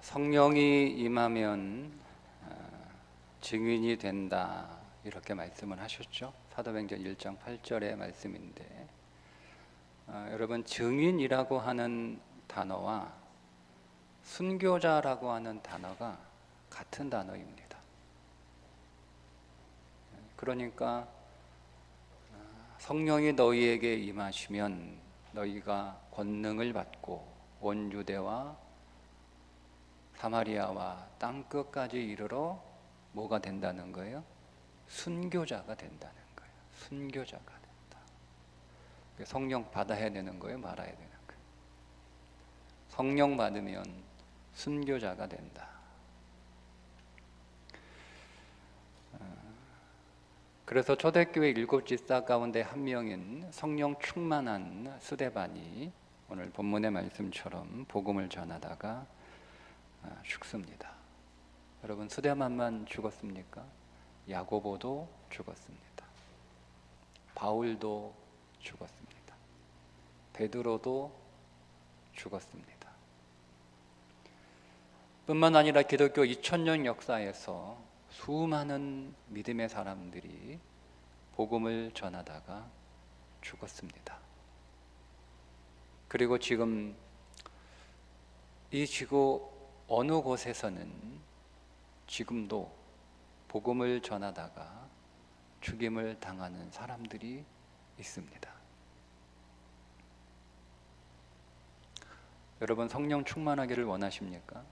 성령이 임하면 증인이 된다, 이렇게 말씀을 하셨죠. 사도행전 1장 8절의 말씀인데, 여러분, 증인이라고 하는 단어와 순교자라고 하는 단어가 같은 단어입니다. 그러니까 성령이 너희에게 임하시면 너희가 권능을 받고 온 유대와 사마리아와 땅끝까지 이르러 뭐가 된다는 거예요? 순교자가 된다는 거예요. 순교자가 된다. 성령 받아야 되는 거예요? 말아야 되는 거예요? 성령 받으면 순교자가 된다. 그래서 초대교회 7집사 가운데 한 명인 성령 충만한 스데반이 오늘 본문의 말씀처럼 복음을 전하다가 죽습니다. 여러분, 스데반만 죽었습니까? 야고보도 죽었습니다. 바울도 죽었습니다. 베드로도 죽었습니다. 뿐만 아니라 기독교 2000년 역사에서 수많은 믿음의 사람들이 복음을 전하다가 죽었습니다. 그리고 지금 이 지구 어느 곳에서는 지금도 복음을 전하다가 죽임을 당하는 사람들이 있습니다. 여러분, 성령 충만하기를 원하십니까?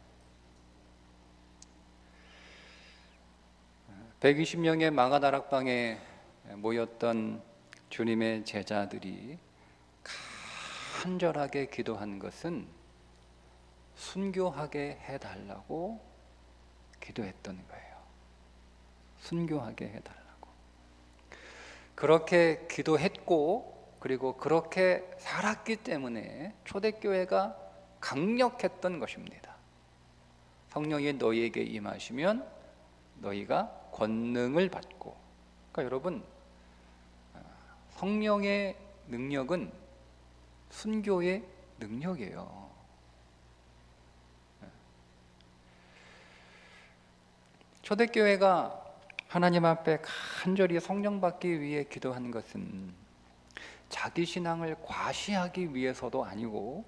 120명의 마가다락방에 모였던 주님의 제자들이 간절하게 기도한 것은 순교하게 해달라고 기도했던 거예요. 순교하게 해달라고. 그렇게 기도했고, 그리고 그렇게 살았기 때문에 초대교회가 강력했던 것입니다. 성령이 너희에게 임하시면 너희가 권능을 받고. 그러니까 여러분, 성령의 능력은 순교의 능력이에요. 초대교회가 하나님 앞에 간절히 성령 받기 위해 기도한 것은 자기 신앙을 과시하기 위해서도 아니고,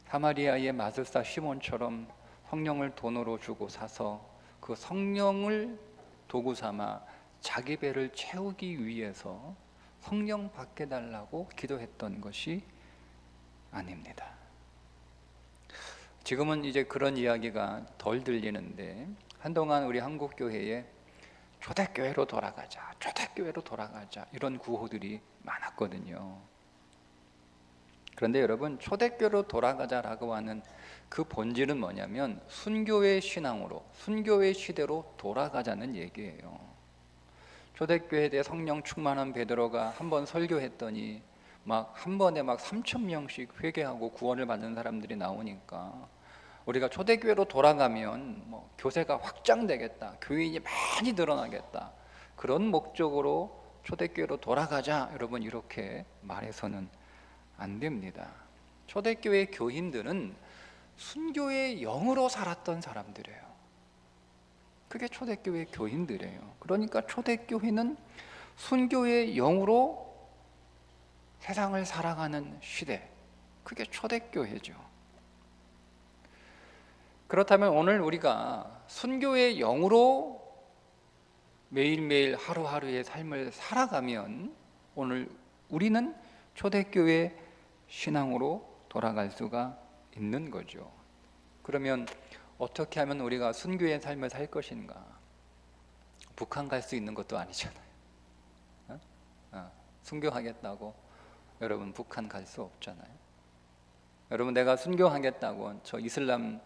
사마리아의 마술사 시몬처럼 성령을 돈으로 주고 사서 그 성령을 도구 삼아 자기 배를 채우기 위해서 성령 받게 달라고 기도했던 것이 아닙니다. 지금은 이제 그런 이야기가 덜 들리는데, 한동안 우리 한국교회에 초대교회로 돌아가자, 초대교회로 돌아가자, 이런 구호들이 많았거든요. 그런데 여러분, 초대교회로 돌아가자라고 하는 그 본질은 뭐냐면 순교의 신앙으로, 순교의 시대로 돌아가자는 얘기예요. 초대교회에 대해 성령 충만한 베드로가 한번 설교했더니 한 번에 3,000명씩 회개하고 구원을 받는 사람들이 나오니까, 우리가 초대교회로 돌아가면 교세가 확장되겠다, 교인이 많이 늘어나겠다, 그런 목적으로 초대교회로 돌아가자, 여러분, 이렇게 말해서는 안 됩니다. 초대교회 교인들은 순교의 영으로 살았던 사람들이에요. 그게 초대교회 교인들이에요. 그러니까 초대교회는 순교의 영으로 세상을 살아가는 시대, 그게 초대교회죠. 그렇다면 오늘 우리가 순교의 영으로 매일매일 하루하루의 삶을 살아가면 오늘 우리는 초대교회 신앙으로 돌아갈 수가 있는 거죠. 그러면 어떻게 하면 우리가 순교의 삶을 살 것인가? 북한 갈 수 있는 것도 아니잖아요. 순교하겠다고 여러분 북한 갈 수 없잖아요. 여러분, 내가 순교하겠다고 저 이슬람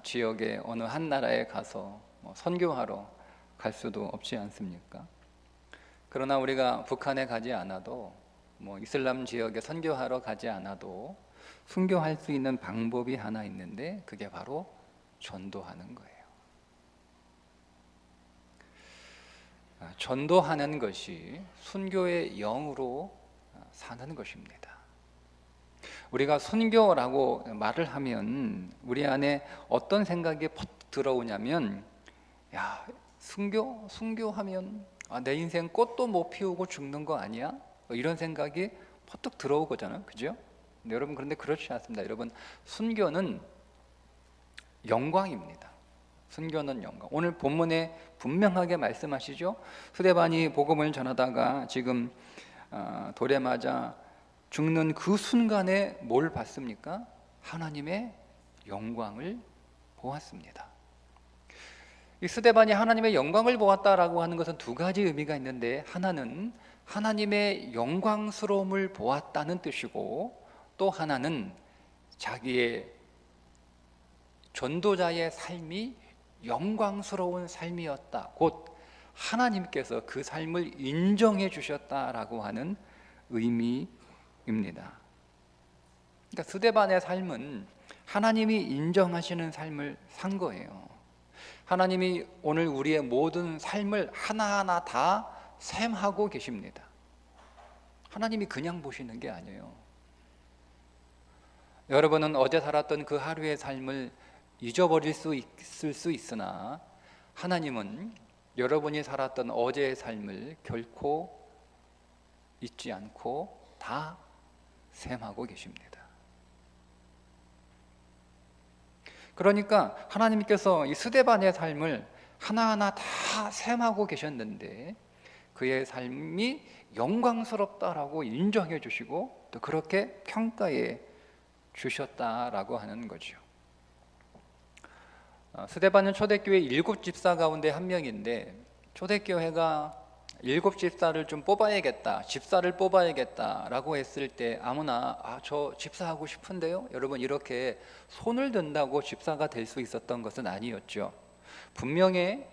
지역의 어느 한 나라에 가서 선교하러 갈 수도 없지 않습니까? 그러나 우리가 북한에 가지 않아도, 이슬람 지역에 선교하러 가지 않아도 순교할 수 있는 방법이 하나 있는데, 그게 바로 전도하는 거예요. 전도하는 것이 순교의 영으로 사는 것입니다. 우리가 순교라고 말을 하면 우리 안에 어떤 생각이 퍼뜩 들어오냐면, 야, 순교하면 내 인생 꽃도 못 피우고 죽는 거 아니야? 이런 생각이 퍼뜩 들어오거든요. 그죠? 근데 여러분, 그런데 그렇지 않습니다. 여러분, 순교는 영광입니다. 순교는 영광. 오늘 본문에 분명하게 말씀하시죠. 스데반이 복음을 전하다가 지금 돌에 맞아 죽는 그 순간에 뭘 봤습니까? 하나님의 영광을 보았습니다. 이 스데반이 하나님의 영광을 보았다라고 하는 것은 두 가지 의미가 있는데, 하나는 하나님의 영광스러움을 보았다는 뜻이고, 또 하나는 자기의 전도자의 삶이 영광스러운 삶이었다, 곧 하나님께서 그 삶을 인정해 주셨다라고 하는 의미입니다. 그러니까 스데반의 삶은 하나님이 인정하시는 삶을 산 거예요. 하나님이 오늘 우리의 모든 삶을 하나하나 다 셈하고 계십니다. 하나님이 그냥 보시는 게 아니에요. 여러분은 어제 살았던 그 하루의 삶을 잊어버릴 수 있을 수 있으나, 하나님은 여러분이 살았던 어제의 삶을 결코 잊지 않고 다 셈하고 계십니다. 그러니까 하나님께서 이 스데반의 삶을 하나하나 다 셈하고 계셨는데, 그의 삶이 영광스럽다라고 인정해 주시고 또 그렇게 평가해 주셨다라고 하는 거죠. 스데반은 초대교회 7집사 가운데 한 명인데, 초대교회가 7집사를 좀 뽑아야겠다, 집사를 뽑아야겠다라고 했을 때 아무나 저 집사하고 싶은데요, 여러분, 이렇게 손을 든다고 집사가 될 수 있었던 것은 아니었죠. 분명히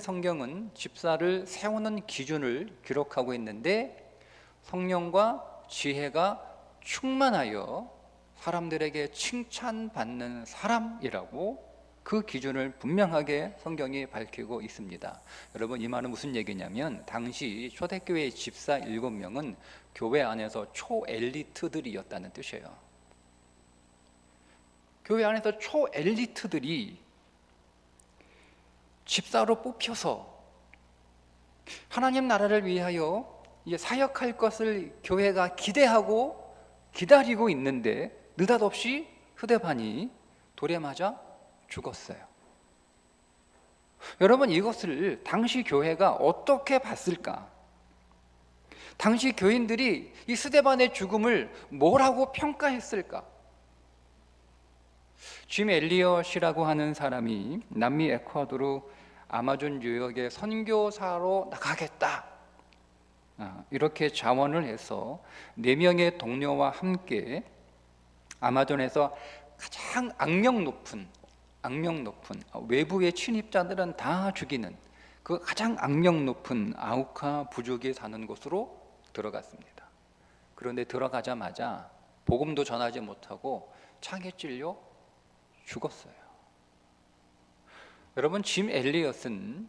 성경은 집사를 세우는 기준을 기록하고 있는데, 성령과 지혜가 충만하여 사람들에게 칭찬받는 사람이라고 그 기준을 분명하게 성경이 밝히고 있습니다. 여러분, 이 말은 무슨 얘기냐면, 당시 초대교회의 집사 7명은 교회 안에서 초엘리트들이었다는 뜻이에요. 교회 안에서 초엘리트들이 집사로 뽑혀서 하나님 나라를 위하여 사역할 것을 교회가 기대하고 기다리고 있는데, 느닷없이 스데반이 돌에 맞아 죽었어요. 여러분, 이것을 당시 교회가 어떻게 봤을까? 당시 교인들이 이 스데반의 죽음을 뭐라고 평가했을까? 짐 엘리엇이라고 하는 사람이 남미 에콰도르 아마존 유역에 선교사로 나가겠다, 이렇게 자원을 해서 4명의 동료와 함께 아마존에서 가장 악명 높은 외부의 침입자들은 다 죽이는 그 가장 악명 높은 아우카 부족이 사는 곳으로 들어갔습니다. 그런데 들어가자마자 복음도 전하지 못하고 창에 찔려 죽었어요. 여러분, 짐 엘리엇은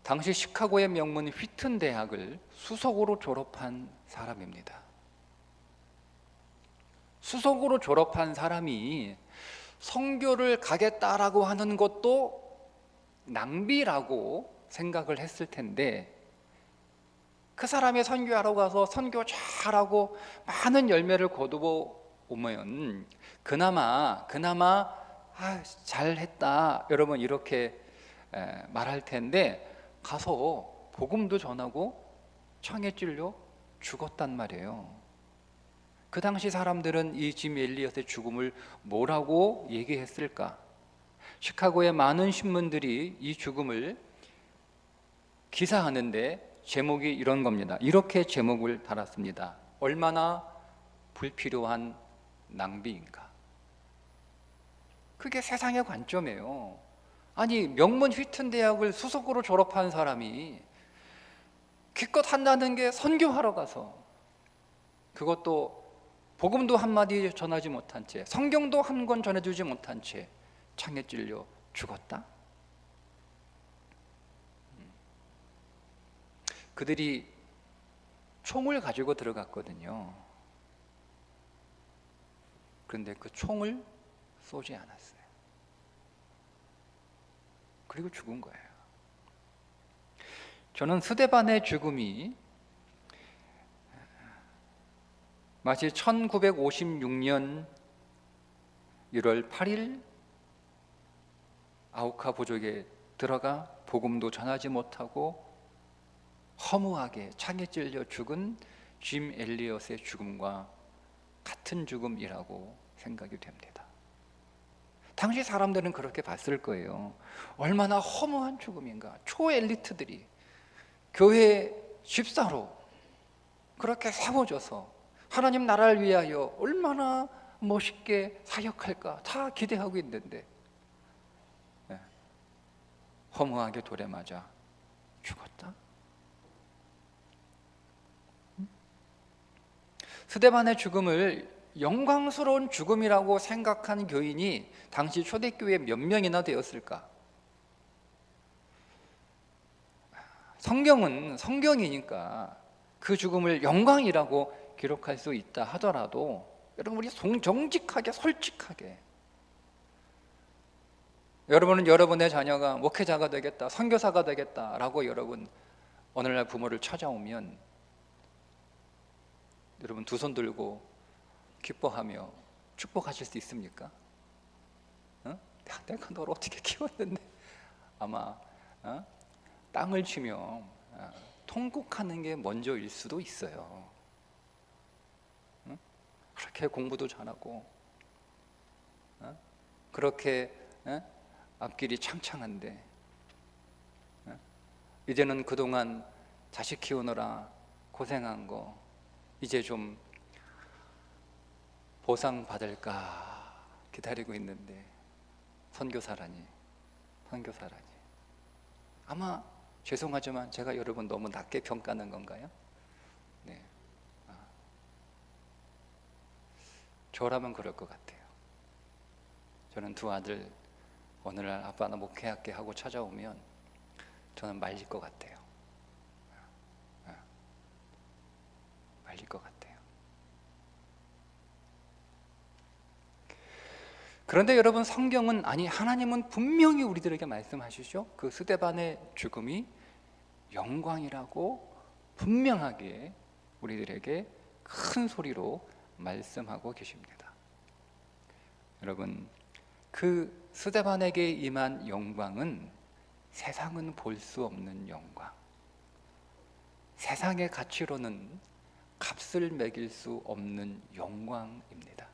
당시 시카고의 명문 휘튼 대학을 수석으로 졸업한 사람입니다. 수석으로 졸업한 사람이 선교를 가겠다라고 하는 것도 낭비라고 생각을 했을 텐데, 그 사람이 선교하러 가서 선교 잘하고 많은 열매를 거두어 오면 그나마 잘했다, 여러분, 이렇게 말할 텐데, 가서 복음도 전하고 창에 찔려 죽었단 말이에요. 그 당시 사람들은 이 짐 엘리엇의 죽음을 뭐라고 얘기했을까? 시카고의 많은 신문들이 이 죽음을 기사하는데 제목이 이런 겁니다. 이렇게 제목을 달았습니다. 얼마나 불필요한 낭비인가? 그게 세상의 관점이에요. 아니, 명문 휘튼 대학을 수석으로 졸업한 사람이 기껏 한다는 게 선교하러 가서, 그것도 복음도 한마디 전하지 못한 채, 성경도 한 권 전해주지 못한 채 창에 찔려 죽었다? 그들이 총을 가지고 들어갔거든요. 그런데 그 총을 쏘지 않았어요. 그리고 죽은 거예요. 저는 스데반의 죽음이 마치 1956년 1월 8일 아우카 부족에 들어가 복음도 전하지 못하고 허무하게 창에 찔려 죽은 짐 엘리엇의 죽음과 같은 죽음이라고 생각이 됩니다. 당시 사람들은 그렇게 봤을 거예요. 얼마나 허무한 죽음인가. 초엘리트들이 교회 집사로 그렇게 세워져서 하나님 나라를 위하여 얼마나 멋있게 사역할까 다 기대하고 있는데 허무하게 돌에 맞아 죽었다. 스데반의 죽음을 영광스러운 죽음이라고 생각한 교인이 당시 초대교회에 몇 명이나 되었을까? 성경은 성경이니까 그 죽음을 영광이라고 기록할 수 있다 하더라도 여러분, 우리 정직하게 솔직하게, 여러분은 여러분의 자녀가 목회자가 되겠다, 선교사가 되겠다라고 여러분 오늘날 부모를 찾아오면 여러분 두 손 들고 기뻐하며 축복하실 수 있습니까? 내가 너를 어떻게 키웠는데 아마 땅을 치며 통곡하는 게 먼저일 수도 있어요. 그렇게 공부도 잘하고 그렇게 앞길이 창창한데 이제는 그동안 자식 키우느라 고생한 거 이제 좀 보상받을까 기다리고 있는데 선교사라니 아마 죄송하지만 제가 여러분 너무 낮게 평가하는 건가요? 네. 저라면 그럴 것 같아요. 저는 두 아들 오늘날 아빠 나 목회할게 하고 찾아오면 저는 말릴 것 같아요. 말릴 것 같아요. 그런데 여러분, 성경은, 아니 하나님은 분명히 우리들에게 말씀하시죠. 그 스데반의 죽음이 영광이라고 분명하게 우리들에게 큰 소리로 말씀하고 계십니다. 여러분, 그 스데반에게 임한 영광은 세상은 볼 수 없는 영광, 세상의 가치로는 값을 매길 수 없는 영광입니다.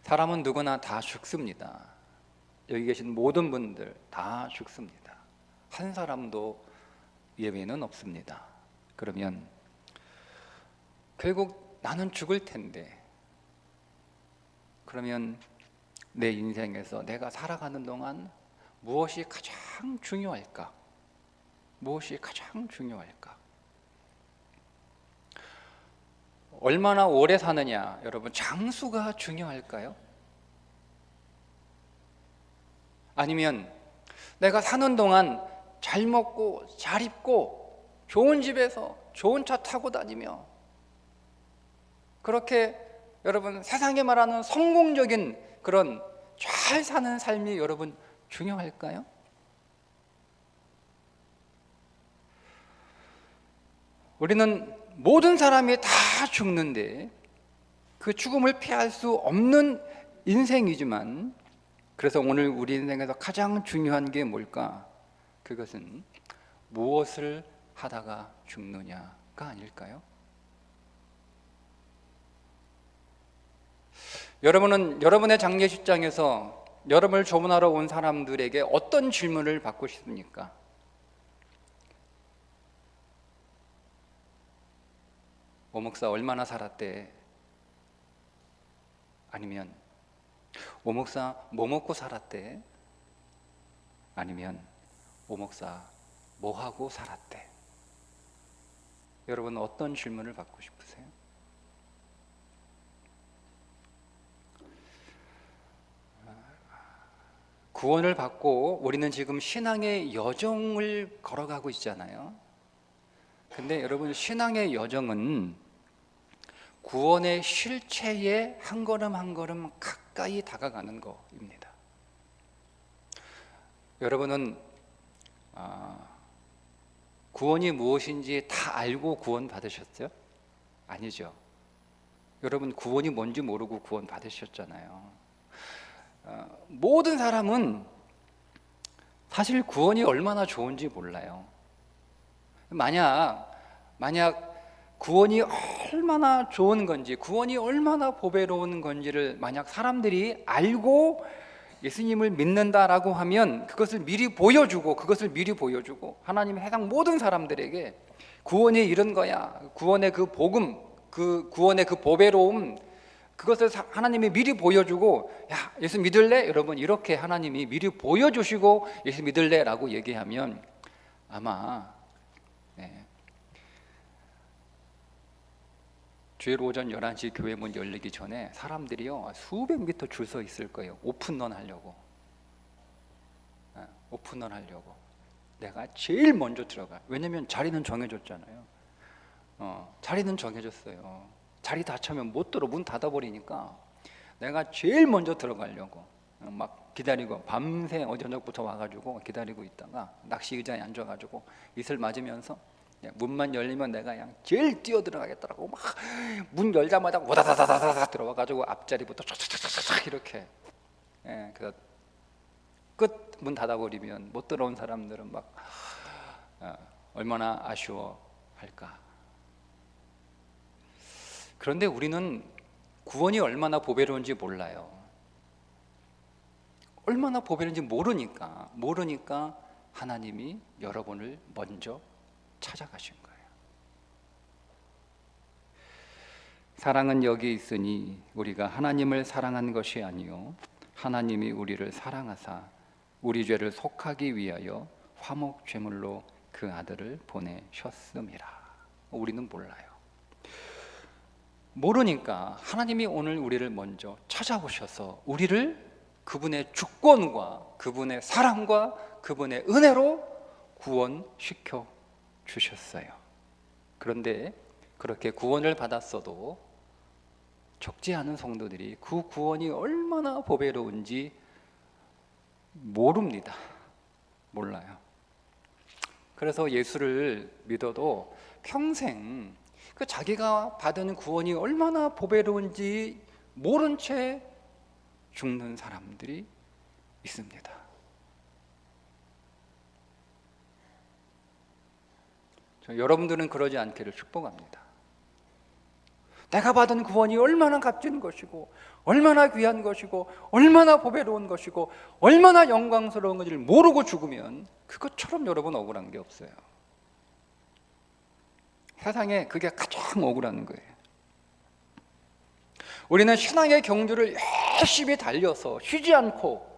사람은 누구나 다 죽습니다. 여기 계신 모든 분들 다 죽습니다. 한 사람도 예외는 없습니다. 그러면 결국 나는 죽을 텐데, 그러면 내 인생에서 내가 살아가는 동안 무엇이 가장 중요할까? 무엇이 가장 중요할까? 얼마나 오래 사느냐, 여러분, 장수가 중요할까요? 아니면 내가 사는 동안 잘 먹고 잘 입고 좋은 집에서 좋은 차 타고 다니며 그렇게 여러분 세상에 말하는 성공적인 그런 잘 사는 삶이 여러분 중요할까요? 우리는 모든 사람이 다 죽는데 그 죽음을 피할 수 없는 인생이지만, 그래서 오늘 우리 인생에서 가장 중요한 게 뭘까? 그것은 무엇을 하다가 죽느냐가 아닐까요? 여러분은 여러분의 장례식장에서 여러분을 조문하러 온 사람들에게 어떤 질문을 받고 싶습니까? 오 목사 얼마나 살았대? 아니면 오 목사 뭐 먹고 살았대? 아니면 오 목사 뭐 하고 살았대? 여러분 어떤 질문을 받고 싶으세요? 구원을 받고 우리는 지금 신앙의 여정을 걸어가고 있잖아요. 근데 여러분, 신앙의 여정은 구원의 실체에 한 걸음 한 걸음 가까이 다가가는 것입니다. 여러분은 구원이 무엇인지 다 알고 구원 받으셨어요? 아니죠. 여러분 구원이 뭔지 모르고 구원 받으셨잖아요. 모든 사람은 사실 구원이 얼마나 좋은지 몰라요. 만약 구원이 얼마나 좋은 건지, 구원이 얼마나 보배로운 건지를 만약 사람들이 알고 예수님을 믿는다라고 하면 그것을 미리 보여주고 하나님이 세상 모든 사람들에게 구원이 이런 거야, 구원의 그 복음, 구원의 그 보배로움, 그것을 하나님이 미리 보여주고, 야 예수 믿을래? 여러분 이렇게 하나님이 미리 보여주시고 예수 믿을래? 라고 얘기하면 아마 주일 오전 11시 교회 문 열리기 전에 사람들이요 수백 미터 줄 서 있을 거예요. 오픈런 하려고. 내가 제일 먼저 들어가. 왜냐면 자리는 정해졌잖아요. 자리는 정해졌어요. 자리 다 차면 못 들어. 문 닫아버리니까 내가 제일 먼저 들어가려고 막 기다리고, 밤새 저녁부터 와가지고 기다리고 있다가 낚시 의자에 앉아가지고 이슬 맞으면서 문만 열리면 내가 그냥 제일 뛰어 들어가겠더라고. 막 문 열자마자 와다다다다다 들어와가지고 앞자리부터 촥촥촥촥 이렇게. 그래서 끝 문 닫아버리면 못 들어온 사람들은 막 얼마나 아쉬워할까. 그런데 우리는 구원이 얼마나 보배로운지 몰라요. 얼마나 보배로운지 모르니까 하나님이 여러분을 먼저 찾아가신 거예요. 사랑은 여기 있으니 우리가 하나님을 사랑한 것이 아니요 하나님이 우리를 사랑하사 우리 죄를 속하기 위하여 화목 제물로 그 아들을 보내셨음이라. 우리는 몰라요. 모르니까 하나님이 오늘 우리를 먼저 찾아오셔서 우리를 그분의 주권과 그분의 사랑과 그분의 은혜로 구원시켜 주셨어요. 그런데 그렇게 구원을 받았어도 적지 않은 성도들이 그 구원이 얼마나 보배로운지 모릅니다. 몰라요. 그래서 예수를 믿어도 평생 그 자기가 받은 구원이 얼마나 보배로운지 모른 채 죽는 사람들이 있습니다. 여러분들은 그러지 않기를 축복합니다. 내가 받은 구원이 얼마나 값진 것이고 얼마나 귀한 것이고 얼마나 보배로운 것이고 얼마나 영광스러운 것을 모르고 죽으면 그것처럼 여러분 억울한 게 없어요. 세상에 그게 가장 억울한 거예요. 우리는 신앙의 경주를 열심히 달려서 쉬지 않고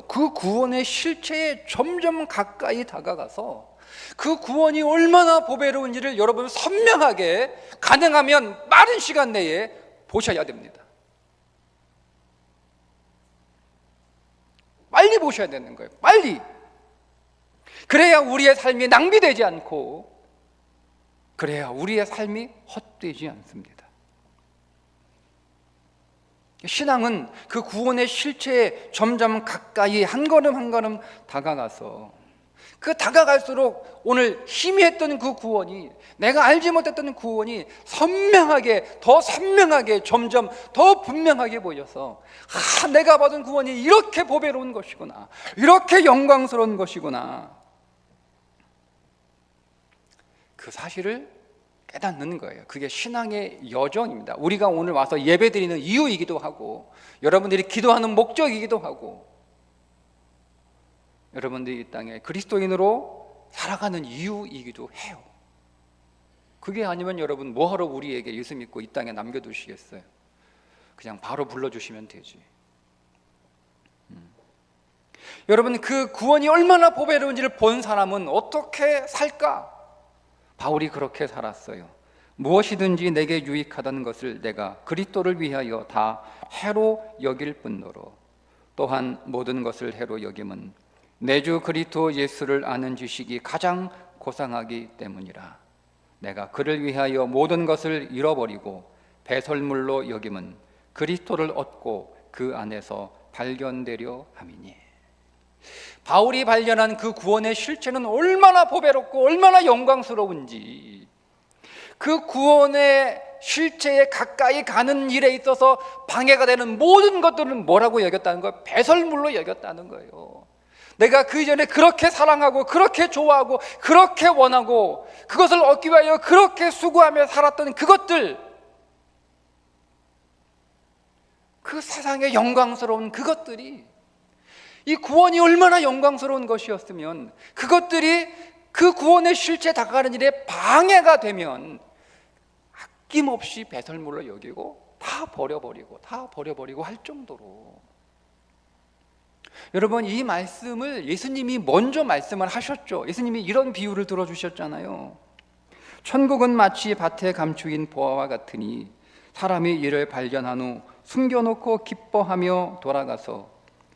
그 구원의 실체에 점점 가까이 다가가서 그 구원이 얼마나 보배로운지를 여러분 선명하게, 가능하면 빠른 시간 내에 보셔야 됩니다. 빨리 보셔야 되는 거예요. 빨리. 그래야 우리의 삶이 낭비되지 않고, 그래야 우리의 삶이 헛되지 않습니다. 신앙은 그 구원의 실체에 점점 가까이 한 걸음 한 걸음 다가가서, 그 다가갈수록 오늘 희미했던 그 구원이, 내가 알지 못했던 구원이 더 선명하게 점점 더 분명하게 보여서, 내가 받은 구원이 이렇게 보배로운 것이구나, 이렇게 영광스러운 것이구나, 그 사실을 깨닫는 거예요. 그게 신앙의 여정입니다. 우리가 오늘 와서 예배드리는 이유이기도 하고, 여러분들이 기도하는 목적이기도 하고, 여러분들이 이 땅에 그리스도인으로 살아가는 이유이기도 해요. 그게 아니면 여러분 뭐하러 우리에게 예수 믿고 이 땅에 남겨두시겠어요? 그냥 바로 불러주시면 되지. 여러분, 그 구원이 얼마나 보배로운지를 본 사람은 어떻게 살까? 바울이 그렇게 살았어요. 무엇이든지 내게 유익하다는 것을 내가 그리스도를 위하여 다 해로 여길 뿐더러 또한 모든 것을 해로 여김은 내 주 그리스도 예수를 아는 지식이 가장 고상하기 때문이라. 내가 그를 위하여 모든 것을 잃어버리고 배설물로 여김은 그리스도를 얻고 그 안에서 발견되려 함이니. 바울이 발견한 그 구원의 실체는 얼마나 보배롭고 얼마나 영광스러운지, 그 구원의 실체에 가까이 가는 일에 있어서 방해가 되는 모든 것들은 뭐라고 여겼다는 거예요? 배설물로 여겼다는 거예요. 내가 그 이전에 그렇게 사랑하고 그렇게 좋아하고 그렇게 원하고 그것을 얻기 위하여 그렇게 수고하며 살았던 그것들, 그 세상의 영광스러운 그것들이, 이 구원이 얼마나 영광스러운 것이었으면 그것들이 그 구원의 실체에 다가가는 일에 방해가 되면 아낌없이 배설물로 여기고 다 버려버리고 할 정도로. 여러분, 이 말씀을 예수님이 먼저 말씀을 하셨죠. 예수님이 이런 비유를 들어주셨잖아요. 천국은 마치 밭에 감추인 보화와 같으니 사람이 이를 발견한 후 숨겨놓고 기뻐하며 돌아가서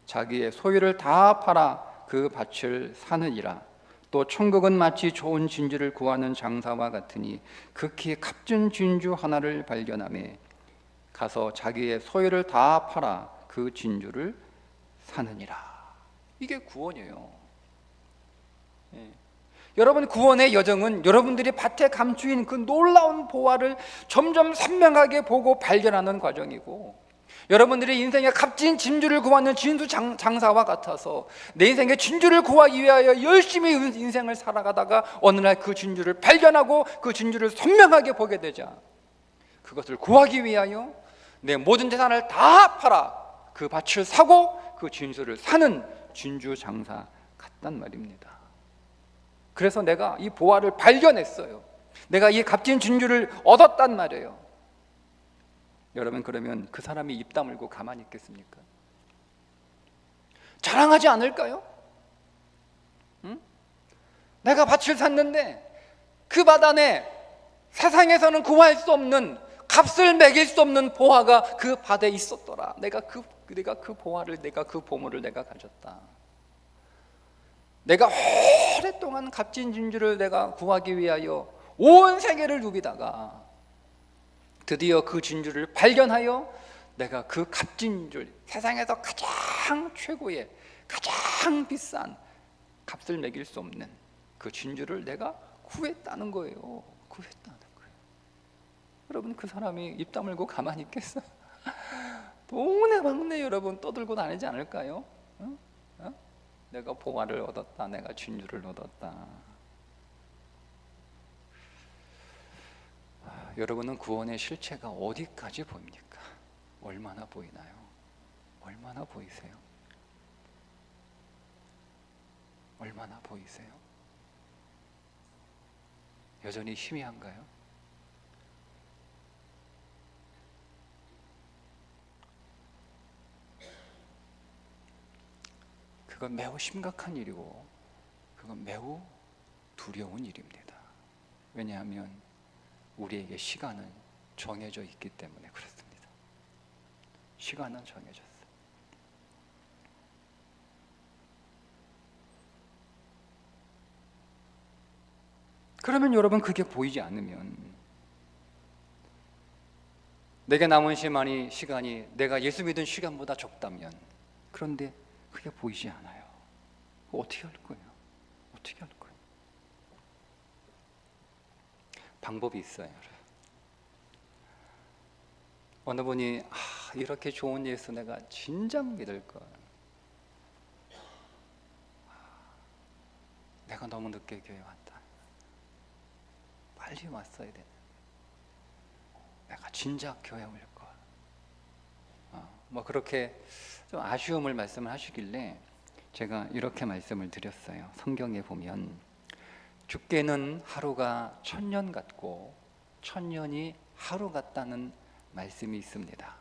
자기의 소유를 다 팔아 그 밭을 사느니라. 또 천국은 마치 좋은 진주를 구하는 장사와 같으니 극히 값진 진주 하나를 발견하며 가서 자기의 소유를 다 팔아 그 진주를 사느니라. 이게 구원이에요. 여러분, 구원의 여정은 여러분들이 밭에 감추인 그 놀라운 보화를 점점 선명하게 보고 발견하는 과정이고, 여러분들의 인생에 값진 진주를 구하는 진주 장사와 같아서 내 인생의 진주를 구하기 위하여 열심히 인생을 살아가다가 어느 날 그 진주를 발견하고 그 진주를 선명하게 보게 되자 그것을 구하기 위하여 내 모든 재산을 다 팔아 그 밭을 사고 그 진주를 사는 진주 장사 같단 말입니다. 그래서 내가 이 보화를 발견했어요. 내가 이 값진 진주를 얻었단 말이에요. 여러분, 그러면 그 사람이 입 다물고 가만히 있겠습니까? 자랑하지 않을까요? 응? 내가 밭을 샀는데 그 밭 안에 세상에서는 구할 수 없는, 값을 매길 수 없는 보화가 그 밭에 있었더라. 내가 그 보화를, 내가 그 보물을 내가 가졌다. 내가 오랫동안 값진 진주를 내가 구하기 위하여 온 세계를 누비다가 드디어 그 진주를 발견하여 내가 그 값진 진주, 세상에서 가장 최고의, 가장 비싼, 값을 매길 수 없는 그 진주를 내가 구했다는 거예요. 구했다는 거예요. 여러분, 그 사람이 입 다물고 가만히 있겠어요? 동네방네 여러분 떠들고 다니지 않을까요? 내가 보화를 얻었다, 내가 진주를 얻었다. 여러분은 구원의 실체가 어디까지 보입니까? 얼마나 보이나요? 얼마나 보이세요? 얼마나 보이세요? 여전히 희미한가요? 그건 매우 심각한 일이고 그건 매우 두려운 일입니다. 왜냐하면 우리에게 시간은 정해져 있기 때문에 그렇습니다. 시간은 정해졌어요. 그러면 여러분, 그게 보이지 않으면, 내게 남은 시간이 내가 예수 믿은 시간보다 적다면, 그런데 그게 보이지 않아요. 어떻게 할 거예요? 어떻게 할 거예요? 방법이 있어요. 어느 분이 이렇게 좋은 예수 내가 진작 믿을 걸, 내가 너무 늦게 교회 왔다, 빨리 왔어야 되는데, 내가 진작 교회 올 걸, 뭐 그렇게 좀 아쉬움을 말씀을 하시길래 제가 이렇게 말씀을 드렸어요. 성경에 보면 죽게는 하루가 1000년 같고 1000년이 하루 같다는 말씀이 있습니다.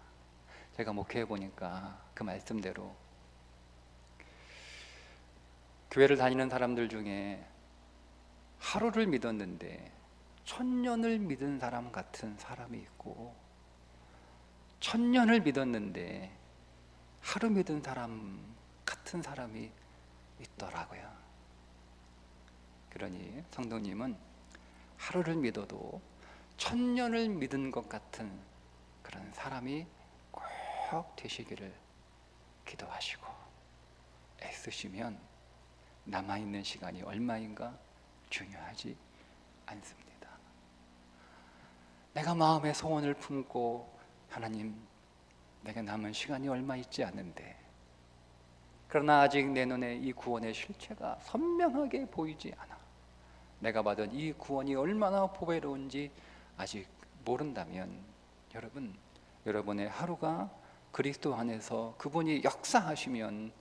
제가 목회해 보니까 그 말씀대로 교회를 다니는 사람들 중에 하루를 믿었는데 1000년을 믿은 사람 같은 사람이 있고, 1000년을 믿었는데 하루 믿은 사람 같은 사람이 있더라고요. 그러니 성도님은 하루를 믿어도 천년을 믿은 것 같은 그런 사람이 꼭 되시기를 기도하시고 애쓰시면 남아있는 시간이 얼마인가 중요하지 않습니다. 내가 마음의 소원을 품고 하나님, 내게 남은 시간이 얼마 있지 않은데, 그러나 아직 내 눈에 이 구원의 실체가 선명하게 보이지 않아, 내가 받은 이 구원이 얼마나 보배로운지 아직 모른다면 여러분의 하루가 그리스도 안에서 그분이 역사하시면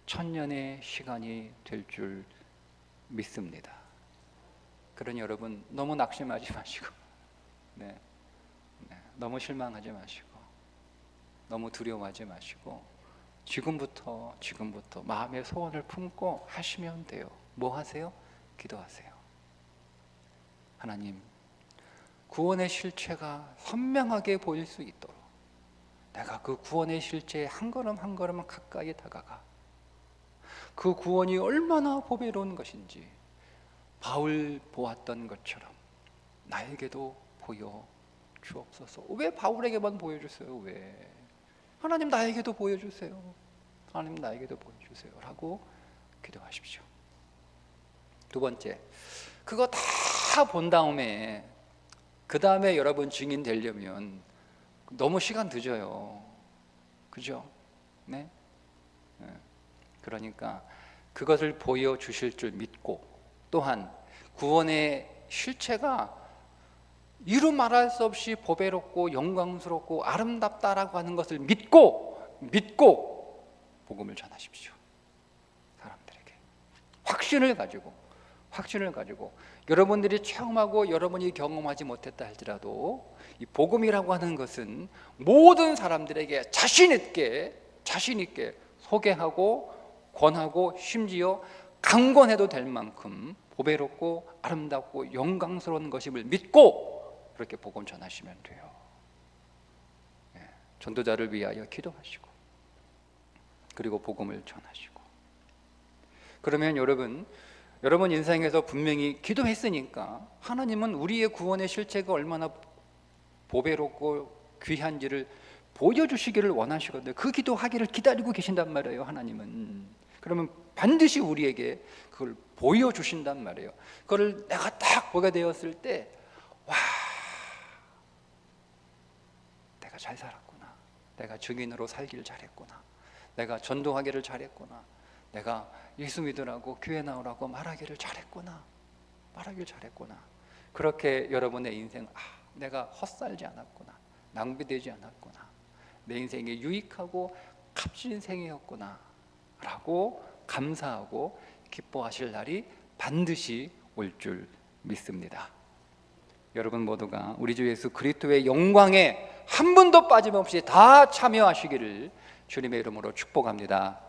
천년의 시간이 될 줄 믿습니다. 그러니 여러분 너무 낙심하지 마시고 너무 실망하지 마시고 너무 두려워하지 마시고 지금부터 마음의 소원을 품고 하시면 돼요. 뭐 하세요? 기도하세요. 하나님, 구원의 실체가 선명하게 보일 수 있도록 내가 그 구원의 실체에 한 걸음 한 걸음 가까이 다가가 그 구원이 얼마나 보배로운 것인지 바울 보았던 것처럼 나에게도 보여 주옵소서. 왜 바울에게만 보여주세요? 왜? 하나님 나에게도 보여주세요. 하나님 나에게도 보여주세요 라고 기도하십시오. 두 번째, 그거 다 본 다음에 그 다음에 여러분 증인 되려면 너무 시간 늦어요. 그죠? 네? 그러니까 그것을 보여주실 줄 믿고, 또한 구원의 실체가 이루 말할 수 없이 보배롭고 영광스럽고 아름답다라고 하는 것을 믿고 복음을 전하십시오. 사람들에게 확신을 가지고 여러분들이 체험하고 여러분이 경험하지 못했다 할지라도 이 복음이라고 하는 것은 모든 사람들에게 자신 있게 소개하고 권하고 심지어 강권해도 될 만큼 보배롭고 아름답고 영광스러운 것임을 믿고 그렇게 복음 전하시면 돼요. 전도자를 위하여 기도하시고 그리고 복음을 전하시고, 그러면 여러분 인생에서 분명히 기도했으니까 하나님은 우리의 구원의 실체가 얼마나 보배롭고 귀한지를 보여주시기를 원하시거든요. 그 기도하기를 기다리고 계신단 말이에요. 하나님은 그러면 반드시 우리에게 그걸 보여주신단 말이에요. 그걸 내가 딱 보게 되었을 때, 와, 내가 잘 살았구나, 내가 증인으로 살기를 잘했구나, 내가 전도하기를 잘했구나, 내가 예수 믿으라고 교회 나오라고 말하기를 잘했구나. 그렇게 여러분의 인생, 내가 헛살지 않았구나, 낭비되지 않았구나, 내 인생이 유익하고 값진 인생이었구나 라고 감사하고 기뻐하실 날이 반드시 올 줄 믿습니다. 여러분 모두가 우리 주 예수 그리스도의 영광에 한 분도 빠짐없이 다 참여하시기를 주님의 이름으로 축복합니다.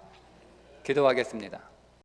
기도하겠습니다.